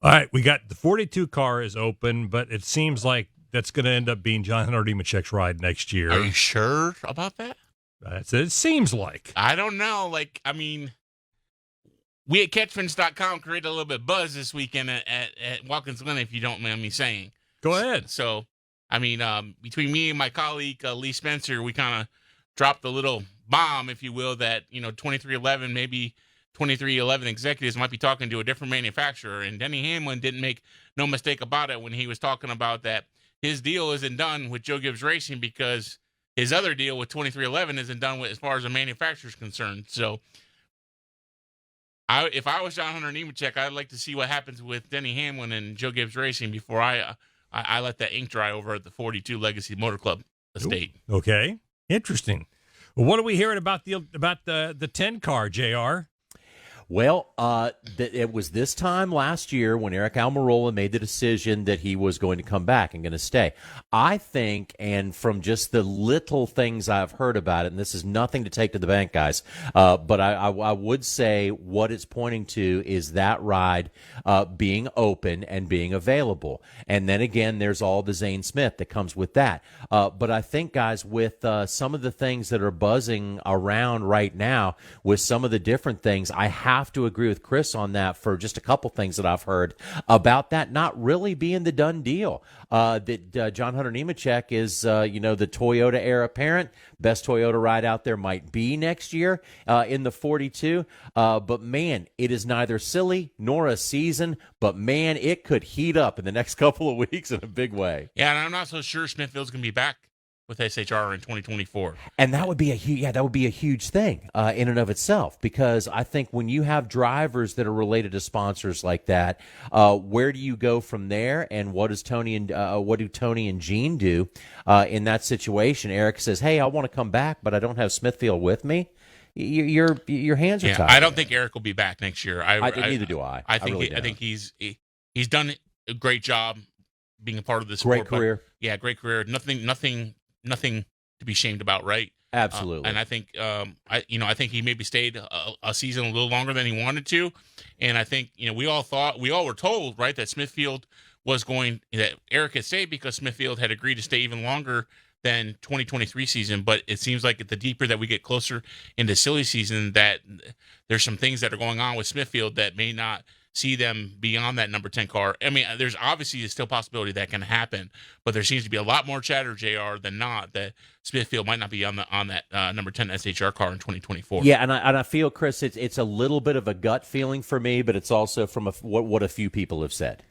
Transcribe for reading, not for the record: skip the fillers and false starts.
All right, we got the 42 car is open, but it seems like that's going to end up being John Hunter Nemechek's ride next year. Are you sure about that? That's it seems like. I don't know. We at Catchfence.com created a little bit of buzz this weekend at Watkins Glen, if you don't mind me saying. Go ahead. So, between me and my colleague, Lee Spencer, we kind of dropped a little bomb, if you will, that, 2311, maybe 2311 executives might be talking to a different manufacturer. And Denny Hamlin didn't make no mistake about it when he was talking about that his deal isn't done with Joe Gibbs Racing because his other deal with 2311 isn't done with as far as the manufacturer's concerned. So, if I was John Hunter Nemechek, I'd like to see what happens with Denny Hamlin and Joe Gibbs Racing before I let that ink dry over at the 42 Legacy Motor Club estate. Ooh, okay, interesting. Well, what are we hearing about the 10 car, JR? Well, it was this time last year when Aric Almirola made the decision that he was going to come back and going to stay. I think, and from just the little things I've heard about it, and this is nothing to take to the bank, guys, but I would say what it's pointing to is that ride being open and being available. And then again, there's all the Zane Smith that comes with that. But I think, guys, with some of the things that are buzzing around right now, with some of the different things, I have to agree with Chris on that for just a couple things that I've heard about that not really being the done deal. That John Hunter Nemechek is, the Toyota heir apparent. Best Toyota ride out there might be next year in the 42. But, man, it is neither silly nor a season. But, man, it could heat up in the next couple of weeks in a big way. Yeah, and I'm not so sure Smithfield's going to be back with SHR in 2024. And that would be a huge thing in and of itself, because I think when you have drivers that are related to sponsors like that, where do you go from there? And what do Tony and Gene do in that situation? Aric says, "Hey, I want to come back, but I don't have Smithfield with me." Your hands are tied. I don't think Aric will be back next year. Neither do I. I think he's done a great job being a part of this great career. Great career. Nothing to be shamed about, right? Absolutely. And I think, I think he maybe stayed a season a little longer than he wanted to. And I think, we all were told, right, that Aric had stayed because Smithfield had agreed to stay even longer than 2023 season. But it seems like the deeper that we get closer into silly season, that there's some things that are going on with Smithfield that may not see them beyond that number 10 car. I mean, there's obviously still a possibility that can happen, but there seems to be a lot more chatter, JR, than not, that Smithfield might not be on that number 10 SHR car in 2024. Yeah, and I feel, Chris, it's a little bit of a gut feeling for me, but it's also from what a few people have said.